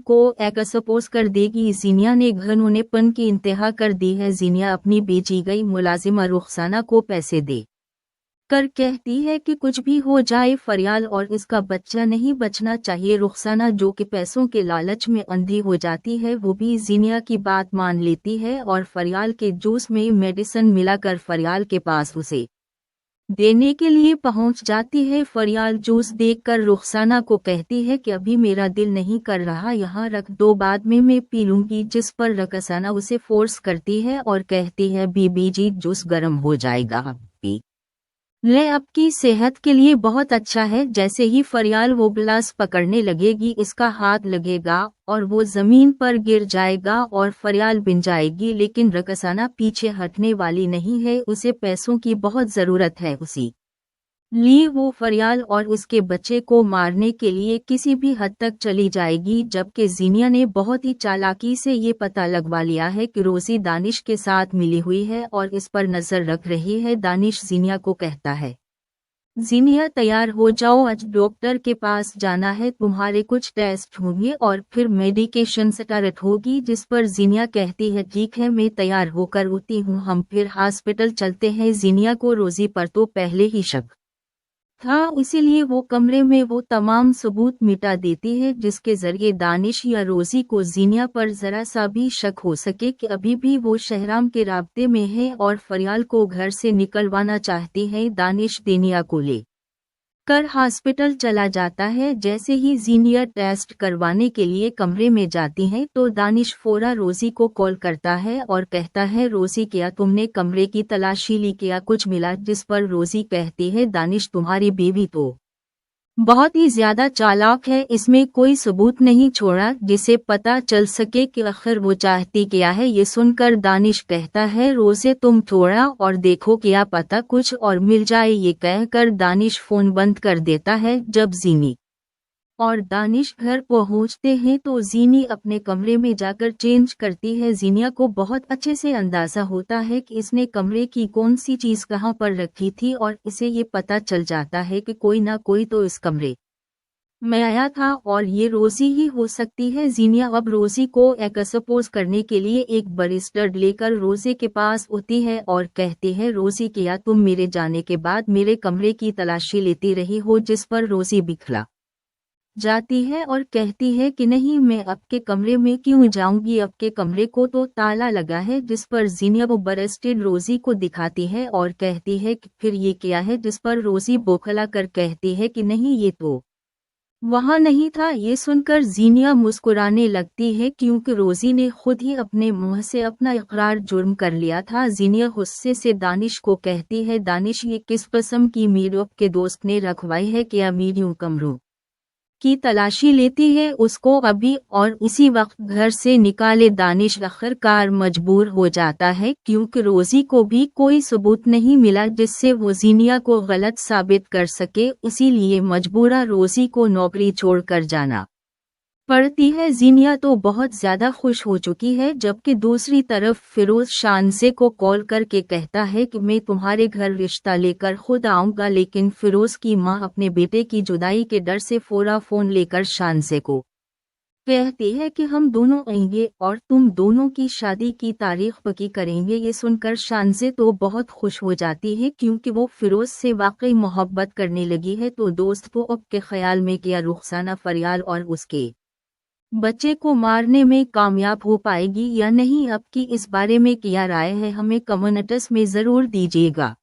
को एक्सपोज कर देगी। ज़ीनिया ने घनौनेपन की इंतहा कर दी है। ज़ीनिया अपनी बेची गई मुलाजिमा रुखसाना को पैसे दे कर कहती है कि कुछ भी हो जाए फरियाल और इसका बच्चा नहीं बचना चाहिए। रुखसाना जो कि पैसों के लालच में अंधी हो जाती है वो भी ज़ीनिया की बात मान लेती है और फरियाल के जूस में मेडिसिन मिलाकर फरियाल के पास उसे देने के लिए पहुंच जाती है। फरियाल जूस देखकर रुखसाना को कहती है कि अभी मेरा दिल नहीं कर रहा, यहाँ रख दो, बाद में मैं पी लूंगी। जिस पर रुखसाना उसे फोर्स करती है और कहती है बीबी जी जूस गर्म हो जाएगा, पी ले, आपकी सेहत के लिए बहुत अच्छा है। जैसे ही फरियाल वो गिलास पकड़ने लगेगी इसका हाथ लगेगा और वो जमीन पर गिर जाएगा और फरियाल बिन जाएगी। लेकिन रुखसाना पीछे हटने वाली नहीं है, उसे पैसों की बहुत ज़रूरत है। उसी लिए वो फरियाल और उसके बच्चे को मारने के लिए किसी भी हद तक चली जाएगी। जबकि ज़ीनिया ने बहुत ही चालाकी से ये पता लगवा लिया है कि रोज़ी दानिश के साथ मिली हुई है और इस पर नज़र रख रही है। दानिश ज़ीनिया को कहता है, ज़ीनिया तैयार हो जाओ, आज डॉक्टर के पास जाना है, तुम्हारे कुछ टेस्ट होंगे और फिर मेडिकेशन स्टार्ट होगी। जिस पर ज़ीनिया कहती है ठीक है, मैं तैयार होकर उठती हूँ, हम फिर हॉस्पिटल चलते हैं। ज़ीनिया को रोज़ी पर तो पहले ही शक था, इसीलिए वो कमरे में वो तमाम सबूत मिटा देती है जिसके जरिए दानिश या रोज़ी को ज़ीनिया पर ज़रा सा भी शक हो सके कि अभी भी वो शहराम के राब्ते में है और फरियाल को घर से निकलवाना चाहती है। दानिश ज़ीनिया को ले कर हॉस्पिटल चला जाता है। जैसे ही ज़ीनिया टेस्ट करवाने के लिए कमरे में जाती है तो दानिश फौरा रोज़ी को कॉल करता है और कहता है, रोज़ी क्या तुमने कमरे की तलाशी ली, क्या कुछ मिला? जिस पर रोज़ी कहती है, दानिश तुम्हारी बीवी तो बहुत ही ज्यादा चालाक है, इसमें कोई सबूत नहीं छोड़ा जिसे पता चल सके कि आखिर वो चाहती क्या है। ये सुनकर दानिश कहता है, रोज़े तुम थोड़ा और देखो, क्या पता कुछ और मिल जाए। ये कहकर दानिश फोन बंद कर देता है। जब ज़ीनी और दानिश घर पहुंचते हैं तो ज़ीनी अपने कमरे में जाकर चेंज करती है। ज़ीनिया को बहुत अच्छे से अंदाज़ा होता है कि इसने कमरे की कौन सी चीज़ कहां पर रखी थी और इसे ये पता चल जाता है कि कोई ना कोई तो इस कमरे में आया था और ये रोज़ी ही हो सकती है। ज़ीनिया अब रोज़ी को एक्सपोज करने के लिए एक बैरिस्टर लेकर रोज़ी के पास होती है और कहती है, रोज़ी क्या तुम मेरे जाने के बाद मेरे कमरे की तलाशी लेती रही हो? जिस पर रोज़ी बिखला जाती है और कहती है कि नहीं, मैं आपके कमरे में क्यों जाऊंगी, आपके कमरे को तो ताला लगा है। जिस पर ज़ीनिया वो बैरिस्टर रोज़ी को दिखाती है और कहती है कि फिर ये क्या है? जिस पर रोज़ी बौखला कर कहती है कि नहीं, ये तो वहाँ नहीं था। ये सुनकर ज़ीनिया मुस्कुराने लगती है क्योंकि रोज़ी ने खुद ही अपने मुंह से अपना इकरार जुर्म कर लिया था। ज़ीनिया गुस्से से दानिश को कहती है, दानिश ये किस किस्म की मीर के दोस्त ने रखवाई है, क्या मीर यूं कमरों की तलाशी लेती है उसको अभी और इसी वक्त घर से निकाले। दानिश आखिरकार मजबूर हो जाता है क्योंकि रोज़ी को भी कोई सबूत नहीं मिला जिससे वो ज़ीनिया को गलत साबित कर सके, इसीलिए मजबूरा रोज़ी को नौकरी छोड़कर जाना पड़ती है। ज़ीनिया तो बहुत ज़्यादा खुश हो चुकी है, जबकि दूसरी तरफ फिरोज शानसे को कॉल करके कहता है कि मैं तुम्हारे घर रिश्ता लेकर खुद आऊँगा। लेकिन फिरोज की माँ अपने बेटे की जुदाई के डर से फौरा फ़ोन लेकर शानसे को कहती है कि हम दोनों आएंगे और तुम दोनों की शादी की तारीख पक्की करेंगे। ये सुनकर शानसे तो बहुत खुश हो जाती है क्योंकि वो फिरोज से वाकई मोहब्बत करने लगी है। तो दोस्त को अब के ख्याल में क्या रुखसाना फरियाल और उसके बच्चे को मारने में कामयाब हो पाएगी या नहीं? आपकी इस बारे में क्या राय है, हमें कमेंट्स में ज़रूर दीजिएगा।